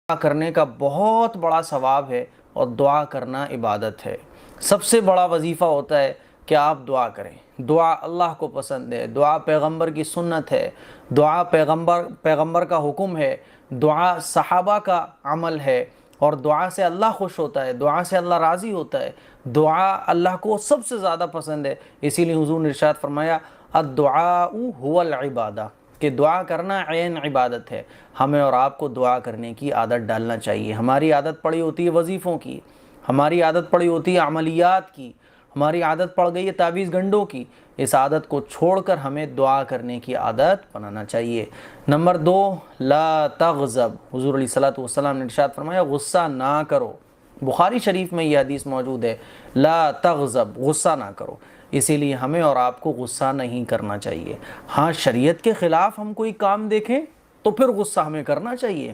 کرنے کا بہت بڑا ثواب ہے اور دعا کرنا عبادت ہے۔ سب سے بڑا وظیفہ ہوتا ہے کہ آپ دعا کریں۔ دعا اللہ کو پسند ہے، دعا پیغمبر کی سنت ہے، دعا پیغمبر کا حکم ہے، دعا صحابہ کا عمل ہے، اور دعا سے اللہ خوش ہوتا ہے، دعا سے اللہ راضی ہوتا ہے، دعا اللہ کو سب سے زیادہ پسند ہے۔ اسی لیے حضور نے ارشاد فرمایا الدعاء هو العبادہ، کہ دعا کرنا عین عبادت ہے۔ ہمیں اور آپ کو دعا کرنے کی عادت ڈالنا چاہیے۔ ہماری عادت پڑی ہوتی ہے وظیفوں کی، ہماری عادت پڑی ہوتی ہے عملیات کی، ہماری عادت پڑ گئی ہے تعویذ گنڈوں کی۔ اس عادت کو چھوڑ کر ہمیں دعا کرنے کی عادت بنانا چاہیے۔ نمبر 2، لا تغضب۔ حضور علیہ الصلوۃ والسلام نے ارشاد فرمایا غصہ نہ کرو۔ بخاری شریف میں یہ حدیث موجود ہے، لا تغضب، غصہ نہ کرو۔ اسی لیے ہمیں اور آپ کو غصہ نہیں کرنا چاہیے۔ ہاں، شریعت کے خلاف ہم کوئی کام دیکھیں تو پھر غصہ ہمیں کرنا چاہیے،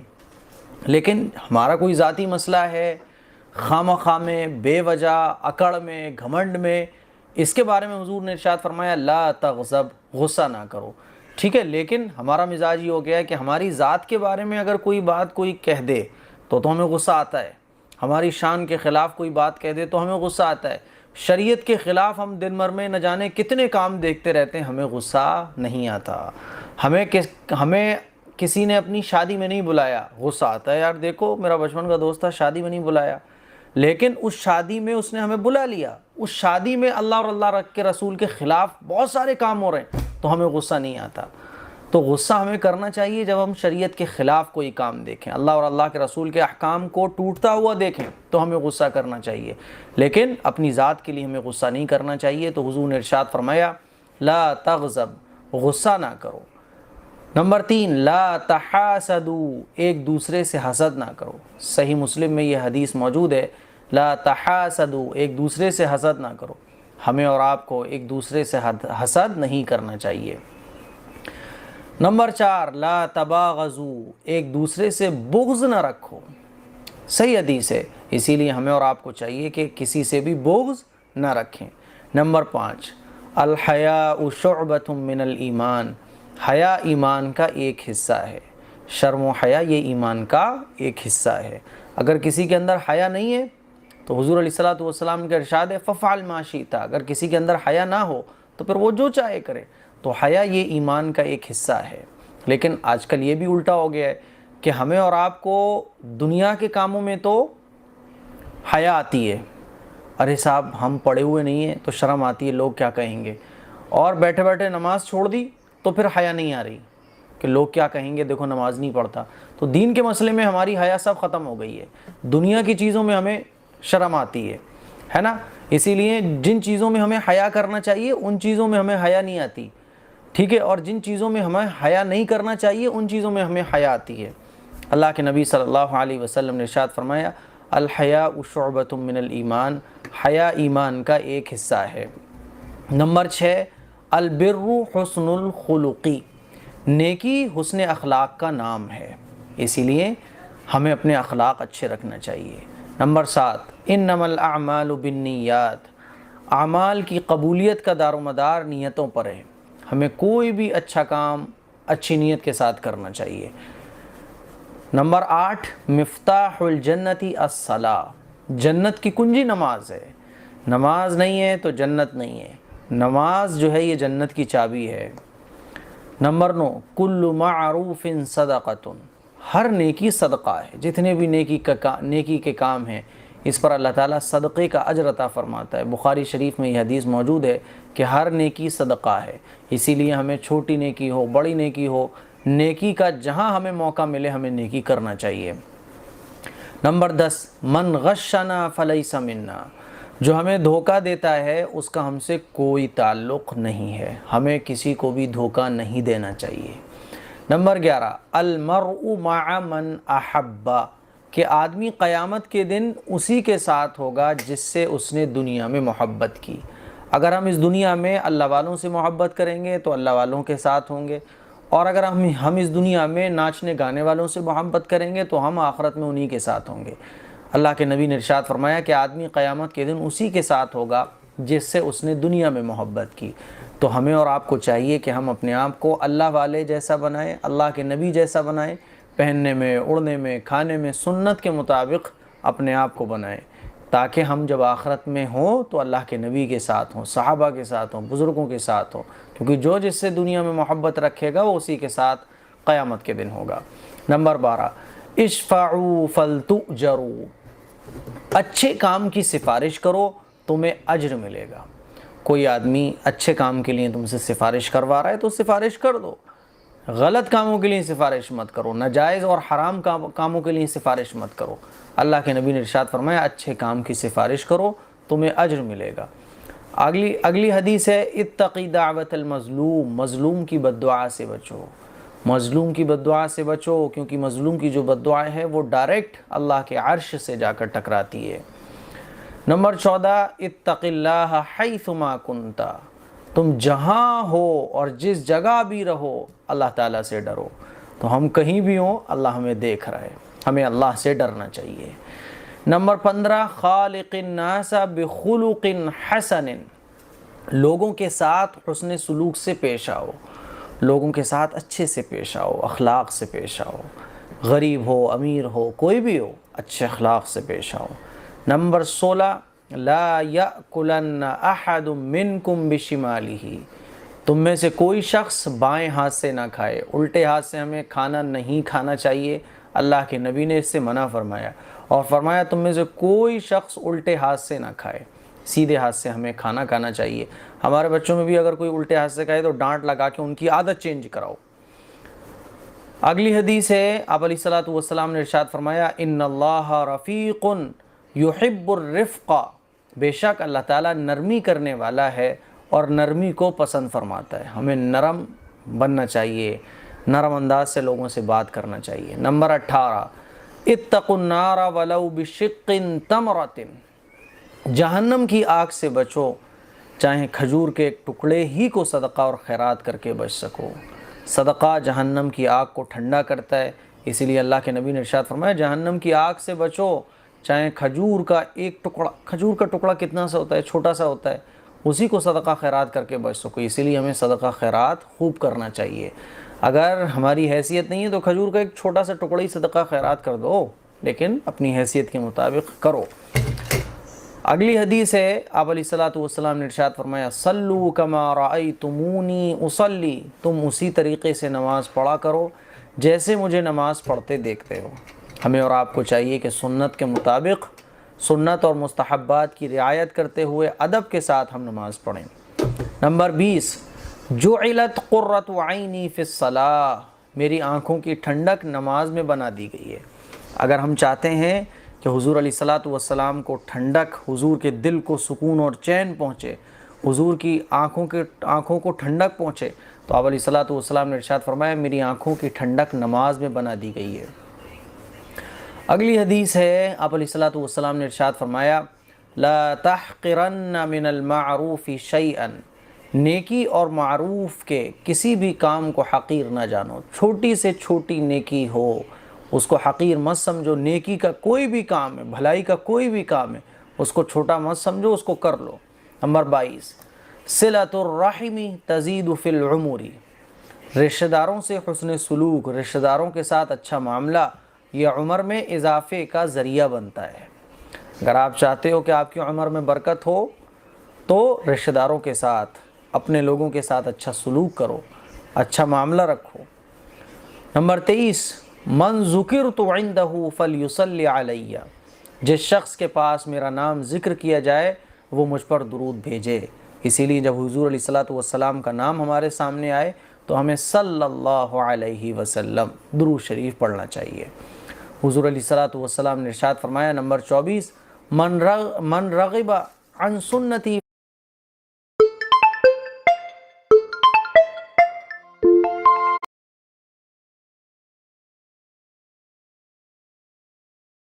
لیکن ہمارا کوئی ذاتی مسئلہ ہے، خواہ میں، بے وجہ اکڑ میں، گھمنڈ میں، اس کے بارے میں حضور نے ارشاد فرمایا لا تغضب، غصہ نہ کرو، ٹھیک ہے۔ لیکن ہمارا مزاج یہ ہو گیا ہے کہ ہماری ذات کے بارے میں اگر کوئی بات کوئی کہہ دے تو ہمیں غصہ آتا ہے، ہماری شان کے خلاف کوئی بات کہہ دے تو ہمیں غصہ آتا ہے، شریعت کے خلاف ہم دن بھر میں نہ جانے کتنے کام دیکھتے رہتے ہیں، ہمیں غصہ نہیں آتا۔ ہمیں کسی نے اپنی شادی میں نہیں بلایا، غصہ آتا ہے، یار دیکھو میرا بچپن کا دوست تھا، شادی میں نہیں بلایا، لیکن اس شادی میں اس نے ہمیں بلا لیا، اس شادی میں اللہ اور اللہ کے رسول کے خلاف بہت سارے کام ہو رہے ہیں تو ہمیں غصہ نہیں آتا۔ تو غصہ ہمیں کرنا چاہیے جب ہم شریعت کے خلاف کوئی کام دیکھیں، اللہ اور اللہ کے رسول کے احکام کو ٹوٹتا ہوا دیکھیں تو ہمیں غصہ کرنا چاہیے، لیکن اپنی ذات کے لیے ہمیں غصہ نہیں کرنا چاہیے۔ تو حضور نے ارشاد فرمایا لا تغضب، غصہ نہ کرو۔ نمبر 3، لا تحاسدوا، ایک دوسرے سے حسد نہ کرو۔ صحیح مسلم میں یہ حدیث موجود ہے، لا تحاسدوا، ایک دوسرے سے حسد نہ کرو۔ ہمیں اور آپ کو ایک دوسرے سے حسد نہیں کرنا چاہیے۔ نمبر 4، لا تباغضوا، ایک دوسرے سے بغض نہ رکھو۔ صحیح حدیث ہے، اسی لیے ہمیں اور آپ کو چاہیے کہ کسی سے بھی بغض نہ رکھیں۔ نمبر 5، الحیاء شعبۃ من الایمان، حیا ایمان کا ایک حصہ ہے۔ شرم و حیا یہ ایمان کا ایک حصہ ہے۔ اگر کسی کے اندر حیا نہیں ہے تو حضور علیہ الصلوۃ والسلام کا ارشاد ہے ففعل ما شئت، اگر کسی کے اندر حیا نہ ہو تو پھر وہ جو چاہے کرے۔ تو حیا یہ ایمان کا ایک حصہ ہے، لیکن آج کل یہ بھی الٹا ہو گیا ہے کہ ہمیں اور آپ کو دنیا کے کاموں میں تو حیا آتی ہے، ارے صاحب ہم پڑھے ہوئے نہیں ہیں تو شرم آتی ہے، لوگ کیا کہیں گے، اور بیٹھے بیٹھے نماز چھوڑ دی تو پھر حیا نہیں آ رہی کہ لوگ کیا کہیں گے، دیکھو نماز نہیں پڑھتا۔ تو دین کے مسئلے میں ہماری حیا سب ختم ہو گئی ہے، دنیا کی چیزوں میں ہمیں شرم آتی ہے نا۔ اسی لیے جن چیزوں میں ہمیں حیا کرنا چاہیے ان چیزوں میں ہمیں حیا نہیں آتی، ٹھیک ہے، اور جن چیزوں میں ہمیں حیا نہیں کرنا چاہیے ان چیزوں میں ہمیں حیا آتی ہے۔ اللہ کے نبی صلی اللہ علیہ وسلم نے ارشاد فرمایا الحیاء شعبۃ من الایمان، حیا ایمان کا ایک حصہ ہے۔ نمبر 6، البر حسن الخلقی، نیکی حسن اخلاق کا نام ہے، اسی لیے ہمیں اپنے اخلاق اچھے رکھنا چاہیے۔ نمبر 7، انما الاعمال بالنیات، اعمال کی قبولیت کا دار و مدار نیتوں پر ہے، ہمیں کوئی بھی اچھا کام اچھی نیت کے ساتھ کرنا چاہیے۔ نمبر 8، مفتاح الجنت الصلاۃ، جنت کی کنجی نماز ہے، نماز نہیں ہے تو جنت نہیں ہے، نماز جو ہے یہ جنت کی چابی ہے۔ نمبر 9، کل معروف صدقۃ، ہر نیکی صدقہ ہے، جتنے بھی نیکی کے کام ہیں اس پر اللہ تعالیٰ صدقے کا اجر عطا فرماتا ہے۔ بخاری شریف میں یہ حدیث موجود ہے کہ ہر نیکی صدقہ ہے، اسی لیے ہمیں چھوٹی نیکی ہو بڑی نیکی ہو، نیکی کا جہاں ہمیں موقع ملے ہمیں نیکی کرنا چاہیے۔ نمبر 10، من غشنا فلیس منا، جو ہمیں دھوکہ دیتا ہے اس کا ہم سے کوئی تعلق نہیں ہے، ہمیں کسی کو بھی دھوکہ نہیں دینا چاہیے۔ نمبر 11، المرء مع من احب، کہ آدمی قیامت کے دن اسی کے ساتھ ہوگا جس سے اس نے دنیا میں محبت کی۔ اگر ہم اس دنیا میں اللہ والوں سے محبت کریں گے تو اللہ والوں کے ساتھ ہوں گے، اور اگر ہم اس دنیا میں ناچنے گانے والوں سے محبت کریں گے تو ہم آخرت میں انہی کے ساتھ ہوں گے۔ اللہ کے نبی نے ارشاد فرمایا کہ آدمی قیامت کے دن اسی کے ساتھ ہوگا جس سے اس نے دنیا میں محبت کی۔ تو ہمیں اور آپ کو چاہیے کہ ہم اپنے آپ کو اللہ والے جیسا بنائیں، اللہ کے نبی جیسا بنائیں، پہننے میں، اڑنے میں، کھانے میں سنت کے مطابق اپنے آپ کو بنائیں، تاکہ ہم جب آخرت میں ہوں تو اللہ کے نبی کے ساتھ ہوں، صحابہ کے ساتھ ہوں، بزرگوں کے ساتھ ہوں، کیونکہ جو جس سے دنیا میں محبت رکھے گا وہ اسی کے ساتھ قیامت کے دن ہوگا۔ نمبر 12، اشفعوا فلتؤجروا، اچھے کام کی سفارش کرو تمہیں اجر ملے گا۔ کوئی آدمی اچھے کام کے لیے تم سے سفارش کروا رہا ہے تو سفارش کر دو، غلط کاموں کے لیے سفارش مت کرو، ناجائز اور حرام کاموں کے لیے سفارش مت کرو۔ اللہ کے نبی نے ارشاد فرمایا اچھے کام کی سفارش کرو تمہیں اجر ملے گا۔ اگلی حدیث ہے اتقی دعوت المظلوم، مظلوم کی بد دعا سے بچو، مظلوم کی بد دعا سے بچو، کیونکہ مظلوم کی جو بد دعا ہے وہ ڈائریکٹ اللہ کے عرش سے جا کر ٹکراتی ہے۔ نمبر 14، اتق اللہ حیثما کنت، تم جہاں ہو اور جس جگہ بھی رہو اللہ تعالیٰ سے ڈرو۔ تو ہم کہیں بھی ہوں اللہ ہمیں دیکھ رہا ہے، ہمیں اللہ سے ڈرنا چاہیے۔ نمبر 15، خالق الناس بخلق حسن، لوگوں کے ساتھ حسن سلوک سے پیش آؤ، لوگوں کے ساتھ اچھے سے پیش آؤ، اخلاق سے پیش آؤ، غریب ہو امیر ہو کوئی بھی ہو اچھے اخلاق سے پیش آؤ۔ نمبر 16، لا یأکلن احد منکم بشمالہ، تم میں سے کوئی شخص بائیں ہاتھ سے نہ کھائے، الٹے ہاتھ سے ہمیں کھانا نہیں کھانا چاہیے، اللہ کے نبی نے اس سے منع فرمایا، اور فرمایا تم میں سے کوئی شخص الٹے ہاتھ سے نہ کھائے، سیدھے ہاتھ سے ہمیں کھانا کھانا چاہیے۔ ہمارے بچوں میں بھی اگر کوئی الٹے ہاتھ سے کھائے تو ڈانٹ لگا کے ان کی عادت چینج کراؤ۔ اگلی حدیث ہے آپ علیہ الصلوۃ والسلام نے ارشاد فرمایا ان اللہ رفیق یحب الرفق، بے شک اللہ تعالیٰ نرمی کرنے والا ہے اور نرمی کو پسند فرماتا ہے، ہمیں نرم بننا چاہیے، نرم انداز سے لوگوں سے بات کرنا چاہیے۔ نمبر 18، اتقوا النار ولو بشق تمرۃ، جہنم کی آگ سے بچو چاہے کھجور کے ایک ٹکڑے ہی کو صدقہ اور خیرات کر کے بچ سکو۔ صدقہ جہنم کی آگ کو ٹھنڈا کرتا ہے، اسی لیے اللہ کے نبی نے ارشاد فرمایا جہنم کی آگ سے بچو چاہے کھجور کا ایک ٹکڑا، کھجور کا ٹکڑا کتنا سا ہوتا ہے، چھوٹا سا ہوتا ہے، اسی کو صدقہ خیرات کر کے بچ سکو۔ اسی لیے ہمیں صدقہ خیرات خوب کرنا چاہیے۔ اگر ہماری حیثیت نہیں ہے تو کھجور کا ایک چھوٹا سا ٹکڑا ہی صدقہ خیرات کر دو، لیکن اپنی حیثیت کے مطابق کرو۔ اگلی حدیث ہے آپ علیہ الصلوۃ والسلام نے ارشاد فرمایا صلوا کما رأیتمونی اصلی، تم اسی طریقے سے نماز پڑھا کرو جیسے مجھے نماز پڑھتے دیکھتے ہو۔ ہمیں اور آپ کو چاہیے کہ سنت کے مطابق، سنت اور مستحبات کی رعایت کرتے ہوئے ادب کے ساتھ ہم نماز پڑھیں۔ نمبر 20، جعلت قرۃ عینی فی الصلاۃ، میری آنکھوں کی ٹھنڈک نماز میں بنا دی گئی ہے۔ اگر ہم چاہتے ہیں کہ حضور علیہ الصلوۃ والسلام کو ٹھنڈک، حضور کے دل کو سکون اور چین پہنچے، حضور کی آنکھوں کو ٹھنڈک پہنچے، تو آپ علیہ الصلوۃ والسلام نے ارشاد فرمایا میری آنکھوں کی ٹھنڈک نماز میں بنا دی گئی ہے۔ اگلی حدیث ہے آپ علیہ الصلوۃ والسلام نے ارشاد فرمایا لا تحقرن من المعروف شیئا، نیکی اور معروف کے کسی بھی کام کو حقیر نہ جانو، چھوٹی سے چھوٹی نیکی ہو اس کو حقیر مت سمجھو، نیکی کا کوئی بھی کام ہے، بھلائی کا کوئی بھی کام ہے اس کو چھوٹا مت سمجھو، اس کو کر لو۔ نمبر 22، صلۃ الرحم تزید فی العمر، رشتہ داروں سے حسن سلوک، رشتہ داروں کے ساتھ اچھا معاملہ یہ عمر میں اضافے کا ذریعہ بنتا ہے۔ اگر آپ چاہتے ہو کہ آپ کی عمر میں برکت ہو تو رشتہ داروں کے ساتھ، اپنے لوگوں کے ساتھ اچھا سلوک کرو، اچھا معاملہ رکھو۔ نمبر 23، من ذکرت عندہ فلیصلی علیہ، جس شخص کے پاس میرا نام ذکر کیا جائے وہ مجھ پر درود بھیجے۔ اسی لیے جب حضور علیہ الصلوۃ والسلام کا نام ہمارے سامنے آئے تو ہمیں صلی اللہ علیہ وسلم درود شریف پڑھنا چاہیے۔ حضور علیہ الصلوۃ والسلام نے ارشاد فرمایا نمبر 24، من رغب عن سنتی